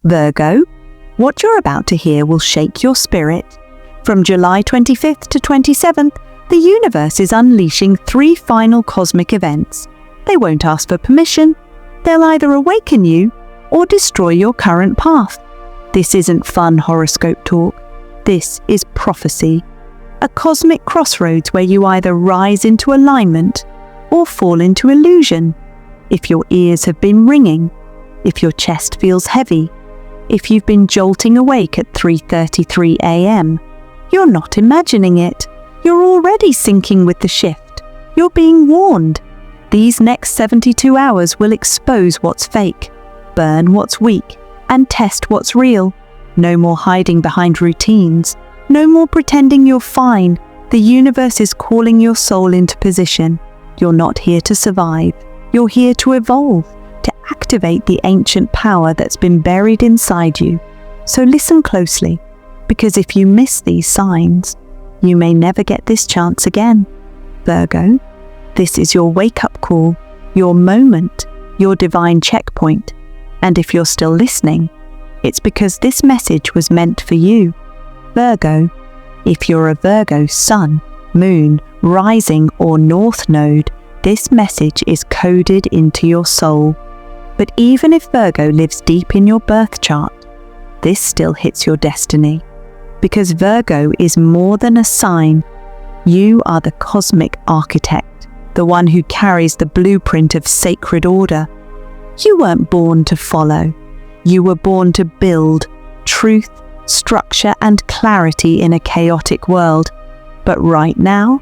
Virgo, what you're about to hear will shake your spirit. From July 25th to 27th, the universe is unleashing 3 final cosmic events. They won't ask for permission. They'll either awaken you or destroy your current path. This isn't fun horoscope talk. This is prophecy. A cosmic crossroads where you either rise into alignment or fall into illusion. If your ears have been ringing, if your chest feels heavy, if you've been jolting awake at 3:33 a.m., you're not imagining it. You're already syncing with the shift. You're being warned. These next 72 hours will expose what's fake, burn what's weak, and test what's real. No more hiding behind routines. No more pretending you're fine. The universe is calling your soul into position. You're not here to survive. You're here to evolve, to activate the ancient power that's been buried inside you. So listen closely, because if you miss these signs, you may never get this chance again. Virgo, this is your wake-up call, your moment, your divine checkpoint. And if you're still listening, it's because this message was meant for you. Virgo, if you're a Virgo sun, moon, rising or north node, this message is coded into your soul. But even if Virgo lives deep in your birth chart, this still hits your destiny. Because Virgo is more than a sign. You are the cosmic architect, the one who carries the blueprint of sacred order. You weren't born to follow. You were born to build truth, structure and clarity in a chaotic world. But right now,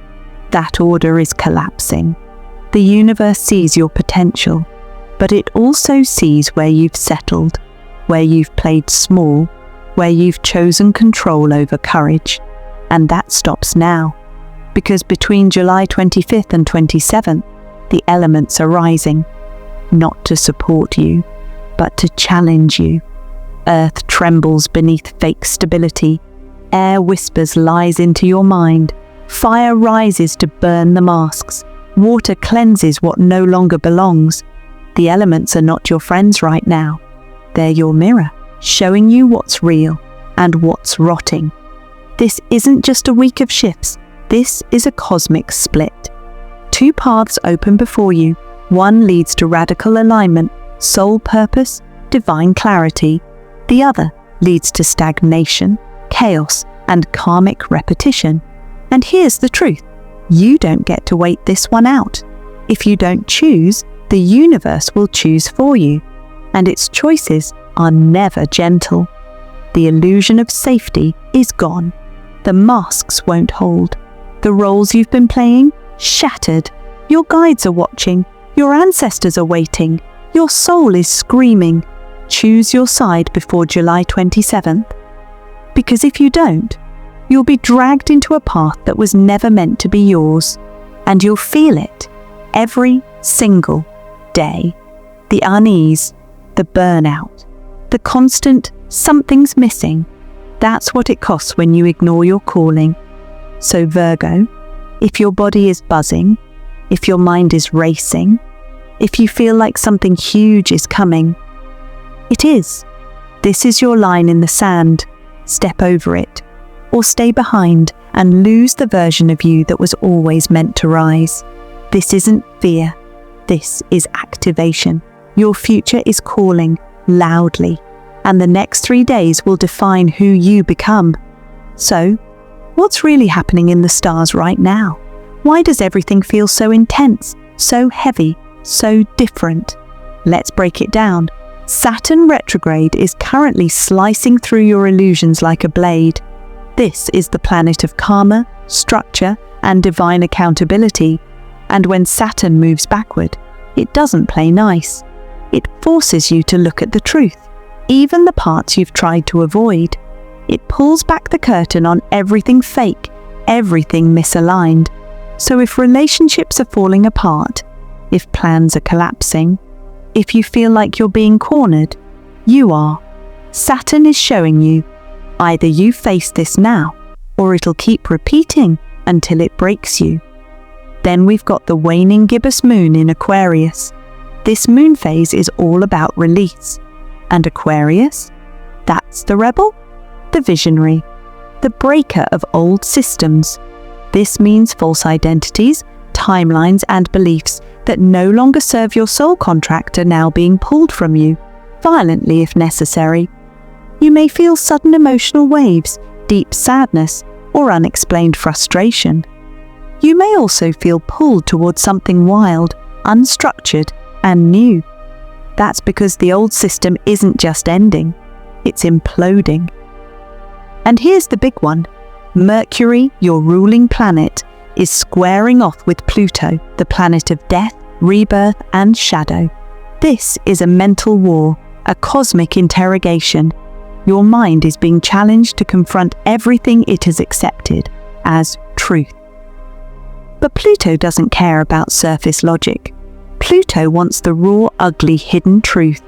that order is collapsing. The universe sees your potential, but it also sees where you've settled, where you've played small, where you've chosen control over courage. And that stops now, because between July 25th and 27th, the elements are rising, not to support you, but to challenge you. Earth trembles beneath fake stability. Air whispers lies into your mind. Fire rises to burn the masks. Water cleanses what no longer belongs. The elements are not your friends right now. They're your mirror, showing you what's real and what's rotting. This isn't just a week of shifts. This is a cosmic split. 2 paths open before you. One leads to radical alignment, soul purpose, divine clarity. The other leads to stagnation, chaos, and karmic repetition. And here's the truth. You don't get to wait this one out. If you don't choose, the universe will choose for you. And its choices are never gentle. The illusion of safety is gone. The masks won't hold. The roles you've been playing, shattered. Your guides are watching. Your ancestors are waiting. Your soul is screaming. Choose your side before July 27th. Because if you don't, you'll be dragged into a path that was never meant to be yours. And you'll feel it every single day. The unease, the burnout, the constant something's missing. That's what it costs when you ignore your calling. So Virgo, if your body is buzzing, if your mind is racing, if you feel like something huge is coming, it is. This is your line in the sand. Step over it, or stay behind and lose the version of you that was always meant to rise. This isn't fear. This is activation. Your future is calling loudly, and the next 3 days will define who you become. So, what's really happening in the stars right now? Why does everything feel so intense, so heavy, so different? Let's break it down. Saturn retrograde is currently slicing through your illusions like a blade. This is the planet of karma, structure, and divine accountability. And when Saturn moves backward, it doesn't play nice. It forces you to look at the truth, even the parts you've tried to avoid. It pulls back the curtain on everything fake, everything misaligned. So if relationships are falling apart, if plans are collapsing, if you feel like you're being cornered, you are. Saturn is showing you, either you face this now, or it'll keep repeating until it breaks you. Then we've got the waning gibbous moon in Aquarius. This moon phase is all about release. And Aquarius, That's the rebel, the visionary, the breaker of old systems. This means false identities, timelines, and beliefs that no longer serve your soul contract are now being pulled from you, violently if necessary. You may feel sudden emotional waves, deep sadness, or unexplained frustration. You may also feel pulled towards something wild, unstructured, and new. That's because the old system isn't just ending, it's imploding. And here's the big one. Mercury, your ruling planet, is squaring off with Pluto, the planet of death, rebirth, and shadow. This is a mental war, a cosmic interrogation. Your mind is being challenged to confront everything it has accepted as truth. But Pluto doesn't care about surface logic. Pluto wants the raw, ugly, hidden truth.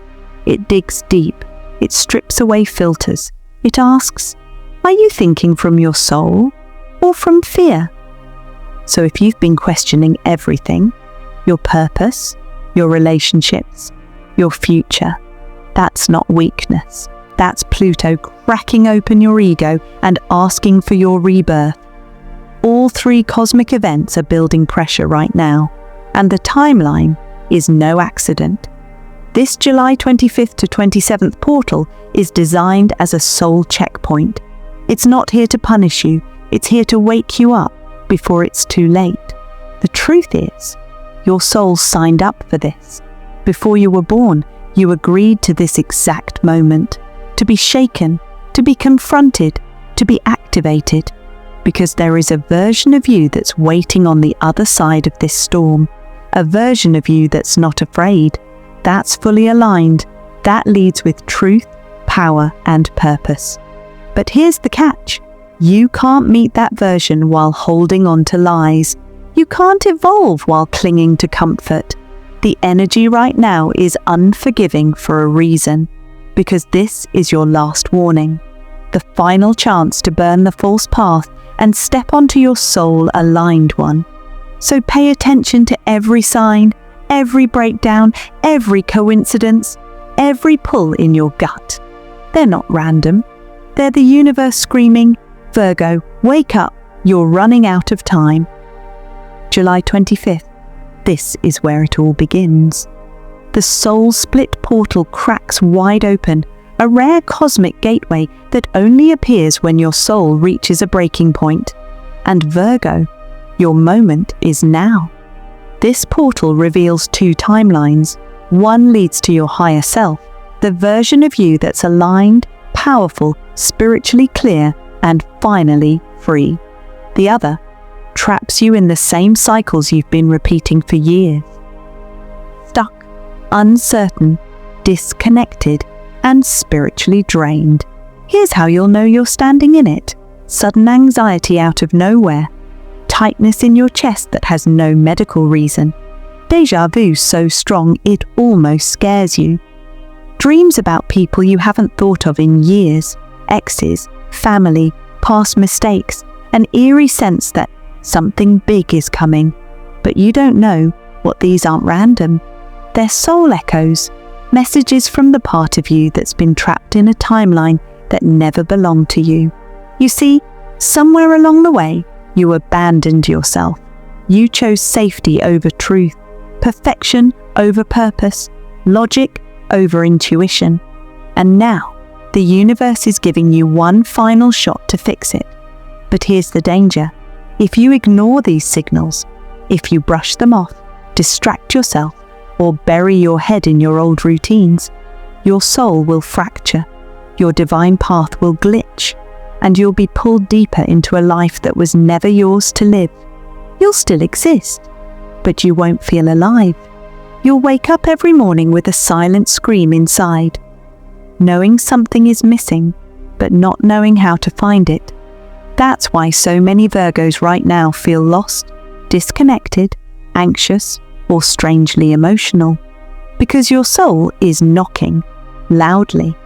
It digs deep. It strips away filters. It asks, are you thinking from your soul or from fear? So if you've been questioning everything, your purpose, your relationships, your future, that's not weakness. That's Pluto cracking open your ego and asking for your rebirth. All three cosmic events are building pressure right now, and the timeline is no accident. This July 25th to 27th portal is designed as a soul checkpoint. It's not here to punish you, it's here to wake you up before it's too late. The truth is, your soul signed up for this. Before you were born, you agreed to this exact moment, to be shaken, to be confronted, to be activated, because there is a version of you that's waiting on the other side of this storm, a version of you that's not afraid, that's fully aligned, that leads with truth, power, and purpose. But here's the catch. You can't meet that version while holding on to lies. You can't evolve while clinging to comfort. The energy right now is unforgiving for a reason, because this is your last warning, the final chance to burn the false path and step onto your soul-aligned one. So pay attention to every sign, every breakdown, every coincidence, every pull in your gut. They're not random. They're the universe screaming, Virgo, wake up, you're running out of time. July 25th, this is where it all begins. The soul split portal cracks wide open, a rare cosmic gateway that only appears when your soul reaches a breaking point. And Virgo, your moment is now. This portal reveals two timelines. One leads to your higher self, the version of you that's aligned, powerful, spiritually clear, and finally free. The other traps you in the same cycles you've been repeating for years. Stuck, uncertain, disconnected, and spiritually drained. Here's how you'll know you're standing in it. Sudden anxiety out of nowhere. Tightness in your chest that has no medical reason. Deja vu so strong it almost scares you. Dreams about people you haven't thought of in years. Exes, family, past mistakes. An eerie sense that something big is coming. But you don't know what these aren't random. They're soul echoes. Messages from the part of you that's been trapped in a timeline that never belonged to you. You see, somewhere along the way, you abandoned yourself. You chose safety over truth, perfection over purpose, logic over intuition. And now, the universe is giving you one final shot to fix it. But here's the danger. If you ignore these signals, if you brush them off, distract yourself, or bury your head in your old routines, your soul will fracture, your divine path will glitch, and you'll be pulled deeper into a life that was never yours to live. You'll still exist, but you won't feel alive. You'll wake up every morning with a silent scream inside, knowing something is missing, but not knowing how to find it. That's why so many Virgos right now feel lost, disconnected, anxious, or strangely emotional, because your soul is knocking loudly,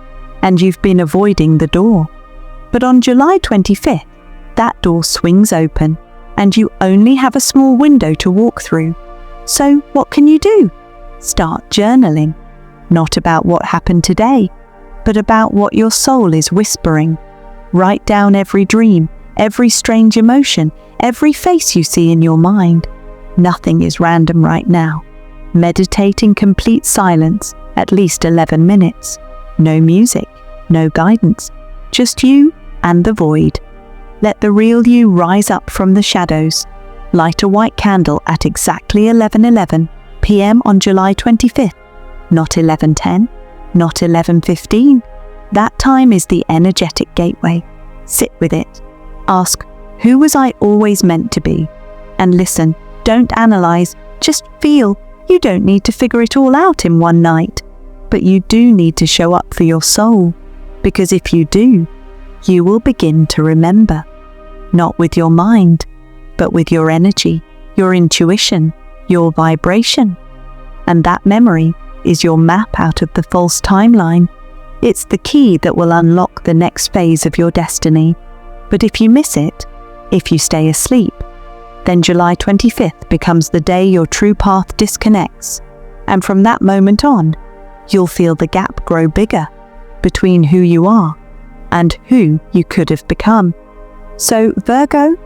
and you've been avoiding the door. But on July 25th, that door swings open, and you only have a small window to walk through. So what can you do? Start journaling, not about what happened today, but about what your soul is whispering. Write down every dream, every strange emotion, every face you see in your mind. Nothing is random right now. Meditate in complete silence, at least 11 minutes. No music, no guidance, just you and the void. Let the real you rise up from the shadows. Light a white candle at exactly 11:11 p.m. on July 25th. Not 11:10, not 11:15. That time is the energetic gateway. Sit with it. Ask, who was I always meant to be? And listen, don't analyze, just feel. You don't need to figure it all out in one night. But you do need to show up for your soul. Because if you do, you will begin to remember. Not with your mind, but with your energy, your intuition, your vibration. And that memory is your map out of the false timeline. It's the key that will unlock the next phase of your destiny. But if you miss it, if you stay asleep, then July 25th becomes the day your true path disconnects. And from that moment on, you'll feel the gap grow bigger between who you are and who you could have become. So Virgo,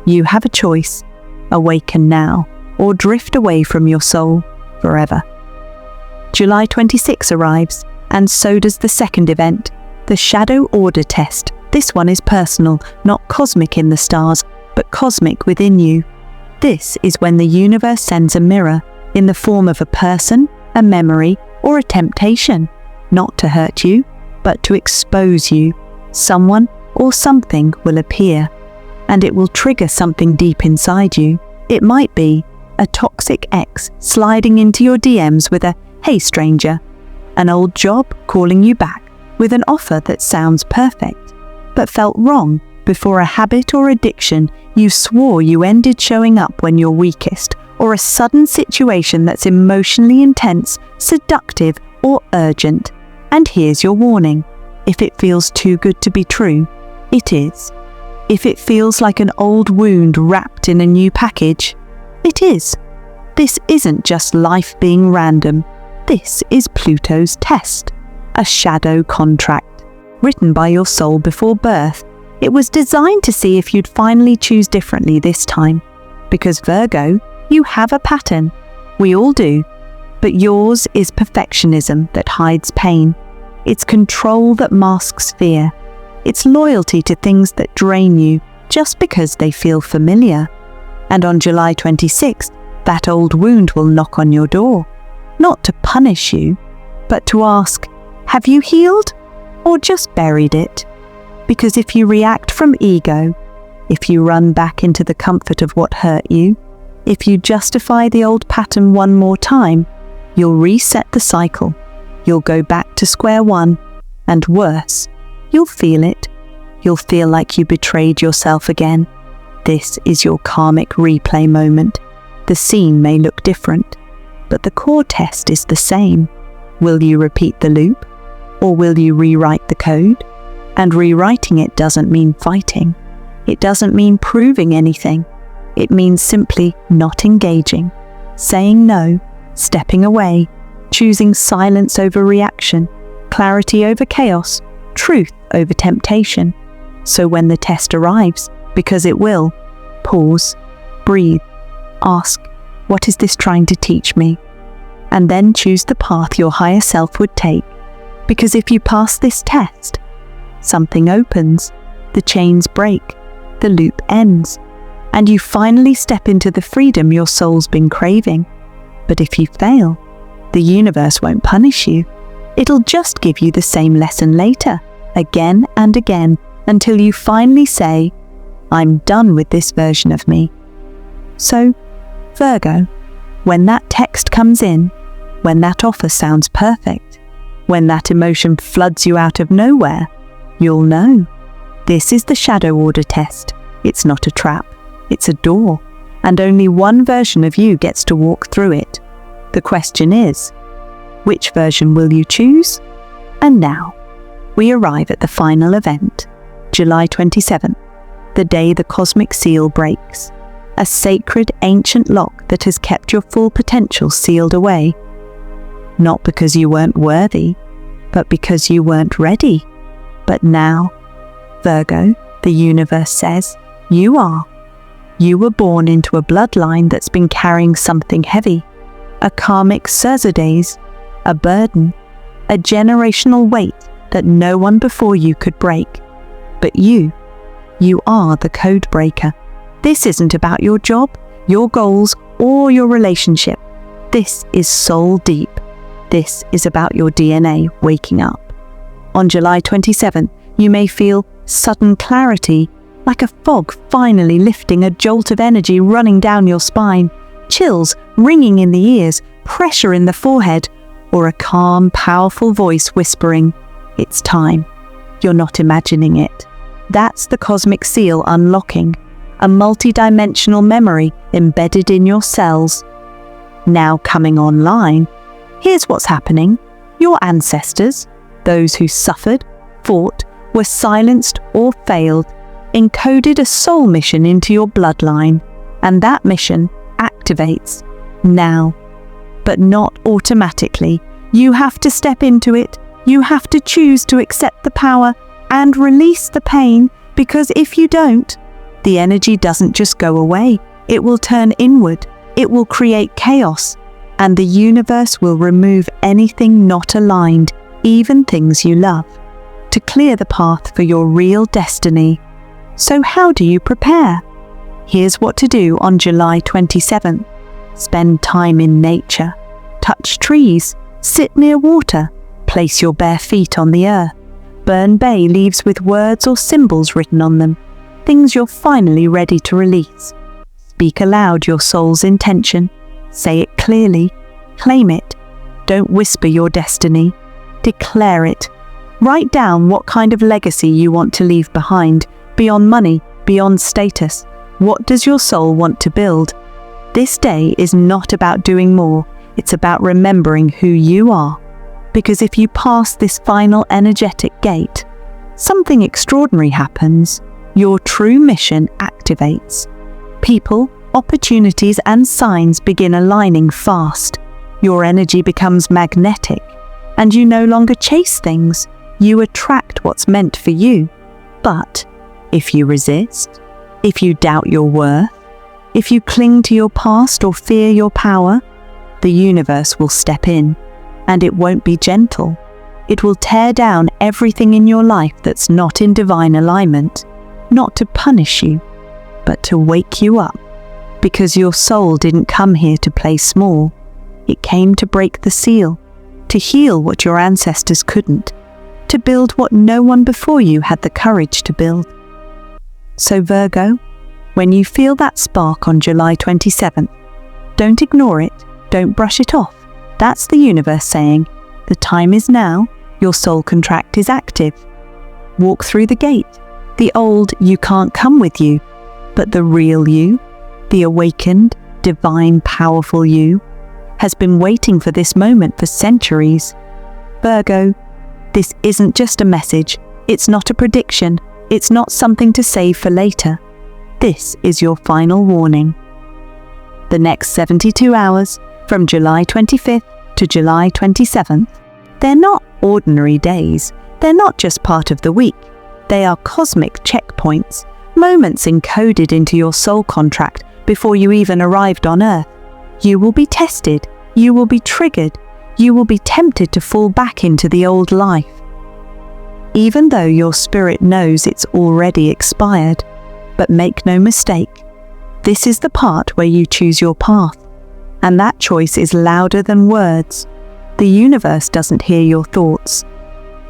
you have a choice. Awaken now or drift away from your soul forever. July 26 arrives, and so does the second event, the Shadow Order Test. This one is personal, not cosmic in the stars, but cosmic within you. This is when the universe sends a mirror in the form of a person, a memory, or a temptation, not to hurt you, but to expose you. Someone or something will appear, and it will trigger something deep inside you. It might be a toxic ex sliding into your DMs with a "Hey stranger," an old job calling you back with an offer that sounds perfect, but felt wrong before a habit or addiction you swore you ended showing up when you're weakest, or a sudden situation that's emotionally intense, seductive, or urgent. And here's your warning. If it feels too good to be true, it is. If it feels like an old wound wrapped in a new package, it is. This isn't just life being random. This is Pluto's test, a shadow contract, written by your soul before birth. It was designed to see if you'd finally choose differently this time. Because Virgo, you have a pattern. We all do. But yours is perfectionism that hides pain. It's control that masks fear. It's loyalty to things that drain you just because they feel familiar. And on July 26th, that old wound will knock on your door. Not to punish you, but to ask, have you healed or just buried it? Because if you react from ego, if you run back into the comfort of what hurt you, if you justify the old pattern one more time, you'll reset the cycle. You'll go back to square one, and worse, you'll feel it. You'll feel like you betrayed yourself again. This is your karmic replay moment. The scene may look different, but the core test is the same. Will you repeat the loop, or will you rewrite the code? And rewriting it doesn't mean fighting. It doesn't mean proving anything. It means simply not engaging, saying no, stepping away, choosing silence over reaction, clarity over chaos, truth over temptation. So when the test arrives, because it will, pause, breathe, ask, what is this trying to teach me? And then choose the path your higher self would take. Because if you pass this test, something opens, the chains break, the loop ends, and you finally step into the freedom your soul's been craving. But if you fail, the universe won't punish you. It'll just give you the same lesson later, again and again, until you finally say, I'm done with this version of me. So, Virgo, when that text comes in, when that offer sounds perfect, when that emotion floods you out of nowhere, you'll know. This is the shadow order test. It's not a trap, it's a door, and only one version of you gets to walk through it. The question is, which version will you choose? And now, we arrive at the final event, July 27th, the day the cosmic seal breaks, a sacred ancient lock that has kept your full potential sealed away. Not because you weren't worthy, but because you weren't ready. But now, Virgo, the universe says, you are. You were born into a bloodline that's been carrying something heavy, a karmic Saturdays, a burden, a generational weight that no one before you could break. But you are the code breaker. This isn't about your job, your goals, or your relationship. This is soul deep. This is about your DNA waking up. On July 27th, you may feel sudden clarity, like a fog finally lifting, a jolt of energy running down your spine, chills ringing in the ears, pressure in the forehead, or a calm, powerful voice whispering, "It's time." You're not imagining it. That's the cosmic seal unlocking, a multi-dimensional memory embedded in your cells. Now coming online, here's what's happening. Your ancestors, those who suffered, fought, were silenced or failed, encoded a soul mission into your bloodline, and that mission activates now. But not automatically. You have to step into it. You have to choose to accept the power and release the pain, because if you don't, the energy doesn't just go away. It will turn inward. It will create chaos, and the universe will remove anything not aligned, even things you love, to clear the path for your real destiny. So how do you prepare? Here's what to do on July 27th. Spend time in nature. Touch trees. Sit near water. Place your bare feet on the earth. Burn bay leaves with words or symbols written on them, things you're finally ready to release. Speak aloud your soul's intention. Say it clearly. Claim it. Don't whisper your destiny. Declare it. Write down what kind of legacy you want to leave behind, beyond money, beyond status. What does your soul want to build? This day is not about doing more. It's about remembering who you are. Because if you pass this final energetic gate, something extraordinary happens. Your true mission activates. People, opportunities, and signs begin aligning fast. Your energy becomes magnetic, and you no longer chase things. You attract what's meant for you. But if you resist, if you doubt your worth, if you cling to your past or fear your power, the universe will step in, and it won't be gentle. It will tear down everything in your life that's not in divine alignment, not to punish you, but to wake you up, because your soul didn't come here to play small. It came to break the seal, to heal what your ancestors couldn't, to build what no one before you had the courage to build. So Virgo, when you feel that spark on July 27th, don't ignore it, don't brush it off. That's the universe saying, the time is now, your soul contract is active. Walk through the gate. The old you can't come with you, but the real you, the awakened, divine, powerful you, has been waiting for this moment for centuries. Virgo, this isn't just a message. It's not a prediction. It's not something to save for later. This is your final warning. The next 72 hours, from July 25th to July 27th, they're not ordinary days. They're not just part of the week. They are cosmic checkpoints, moments encoded into your soul contract before you even arrived on Earth. You will be tested. You will be triggered. You will be tempted to fall back into the old life, even though your spirit knows it's already expired. But make no mistake, this is the part where you choose your path, and that choice is louder than words. The universe doesn't hear your thoughts.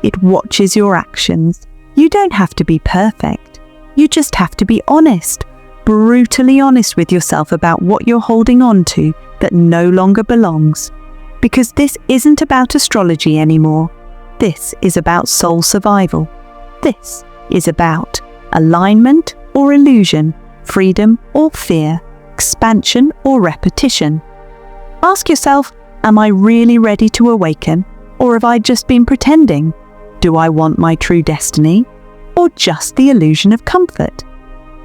It watches your actions. You don't have to be perfect. You just have to be honest, brutally honest with yourself about what you're holding on to that no longer belongs. Because this isn't about astrology anymore. This is about soul survival. This is about alignment or illusion, freedom or fear, expansion or repetition. Ask yourself, am I really ready to awaken, or have I just been pretending? Do I want my true destiny, or just the illusion of comfort?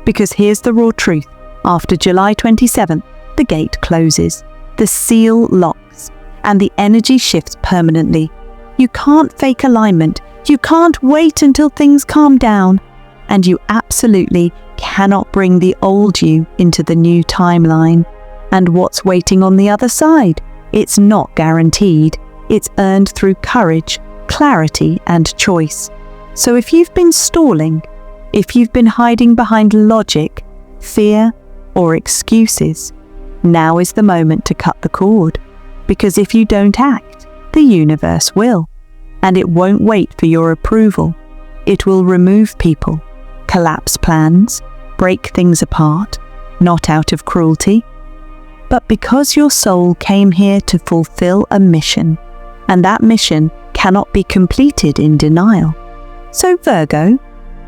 Because here's the raw truth. After July 27th, the gate closes, the seal locks, and the energy shifts permanently. You can't fake alignment. You can't wait until things calm down. And you absolutely cannot bring the old you into the new timeline. And what's waiting on the other side? It's not guaranteed. It's earned through courage, clarity, and choice. So if you've been stalling, if you've been hiding behind logic, fear, or excuses, now is the moment to cut the cord. Because if you don't act, the universe will. And it won't wait for your approval. It will remove people, collapse plans, break things apart, not out of cruelty, but because your soul came here to fulfill a mission, and that mission cannot be completed in denial. So Virgo,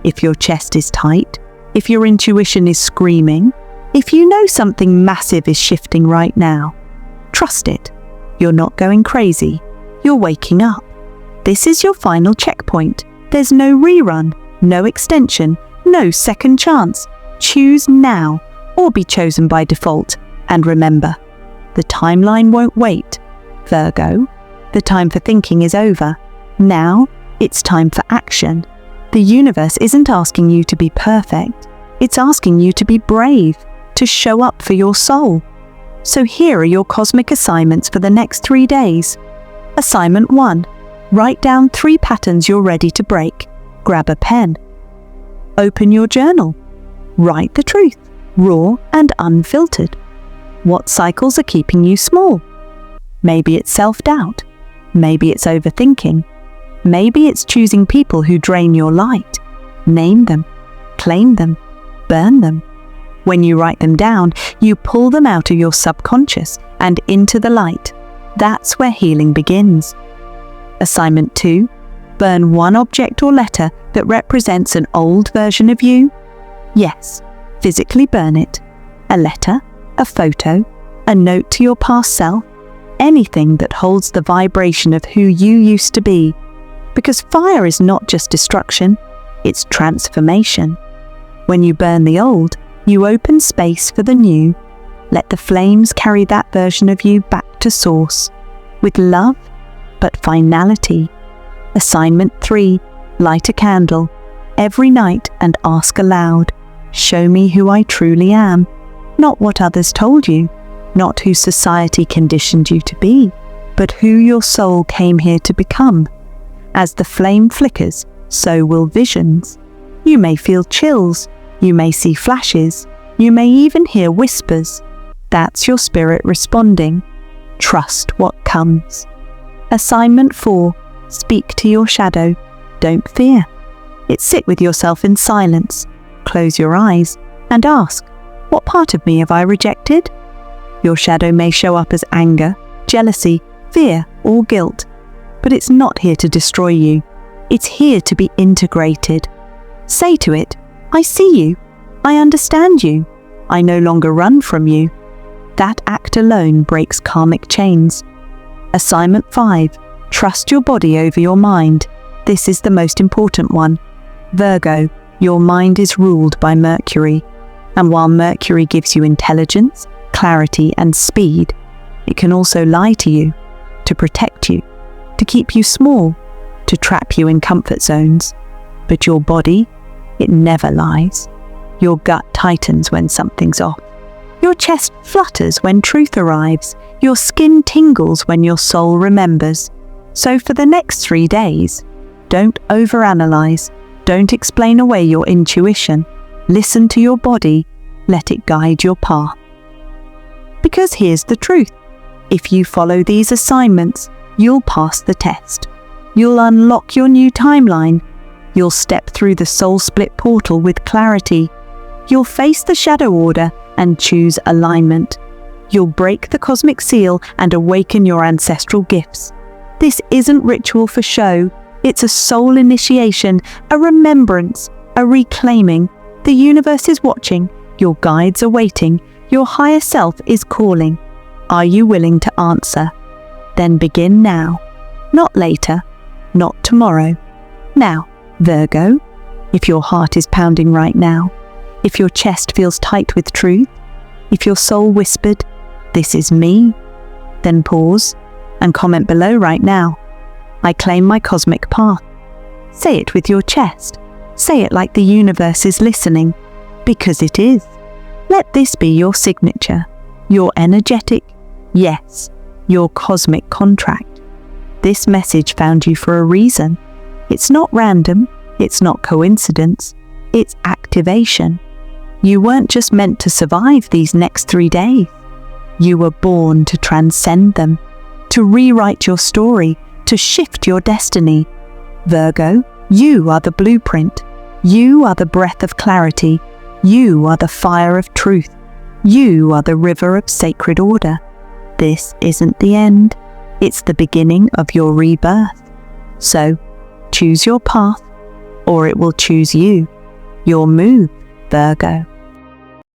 if your chest is tight, if your intuition is screaming, if you know something massive is shifting right now, trust it. You're not going crazy. You're waking up. This is your final checkpoint. There's no rerun, no extension, no second chance. Choose now, or be chosen by default. And remember, the timeline won't wait. Virgo, the time for thinking is over. Now, it's time for action. The universe isn't asking you to be perfect. It's asking you to be brave, to show up for your soul. So here are your cosmic assignments for the next 3 days. Assignment 1. Write down 3 patterns you're ready to break. Grab a pen. Open your journal. Write the truth, raw and unfiltered. What cycles are keeping you small? Maybe it's self-doubt. Maybe it's overthinking. Maybe it's choosing people who drain your light. Name them, claim them, burn them. When you write them down, you pull them out of your subconscious and into the light. That's where healing begins. Assignment 2. Burn 1 object or letter that represents an old version of you. Yes, physically burn it. A letter, a photo, a note to your past self, anything that holds the vibration of who you used to be. Because fire is not just destruction, it's transformation. When you burn the old, you open space for the new. Let the flames carry that version of you back to source, with love, but finality. Assignment 3. Light a candle every night and ask aloud, show me who I truly am. Not what others told you, not who society conditioned you to be, but who your soul came here to become. As the flame flickers, so will visions. You may feel chills, you may see flashes, you may even hear whispers. That's your spirit responding. Trust what comes. Assignment 4. Speak to your shadow. Don't fear. Sit with yourself in silence. Close your eyes and ask, what part of me have I rejected? Your shadow may show up as anger, jealousy, fear, or guilt, but it's not here to destroy you. It's here to be integrated. Say to it, I see you. I understand you. I no longer run from you. That act alone breaks karmic chains. Assignment 5. Trust your body over your mind. This is the most important one. Virgo, your mind is ruled by Mercury. And while Mercury gives you intelligence, clarity, and speed, it can also lie to you, to protect you, to keep you small, to trap you in comfort zones. But your body, it never lies. Your gut tightens when something's off. Your chest flutters when truth arrives. Your skin tingles when your soul remembers. So for the next 3 days, don't overanalyze. Don't explain away your intuition. Listen to your body. Let it guide your path. Because here's the truth. If you follow these assignments, you'll pass the test. You'll unlock your new timeline. You'll step through the soul split portal with clarity. You'll face the shadow order and choose alignment. You'll break the cosmic seal and awaken your ancestral gifts. This isn't ritual for show. It's a soul initiation, a remembrance, a reclaiming. The universe is watching. Your guides are waiting. Your higher self is calling. Are you willing to answer? Then begin now. Not later. Not tomorrow. Now, Virgo, if your heart is pounding right now, if your chest feels tight with truth, if your soul whispered, "This is me," then pause and comment below right now. I claim my cosmic path. Say it with your chest. Say it like the universe is listening, because it is. Let this be your signature, your energetic yes, your cosmic contract. This message found you for a reason. It's not random, it's not coincidence, it's activation. You weren't just meant to survive these next 3 days. You were born to transcend them, to rewrite your story, to shift your destiny. Virgo, you are the blueprint. You are the breath of clarity. You are the fire of truth. You are the river of sacred order. This isn't the end. It's the beginning of your rebirth. So, choose your path, or it will choose you. Your move, Virgo.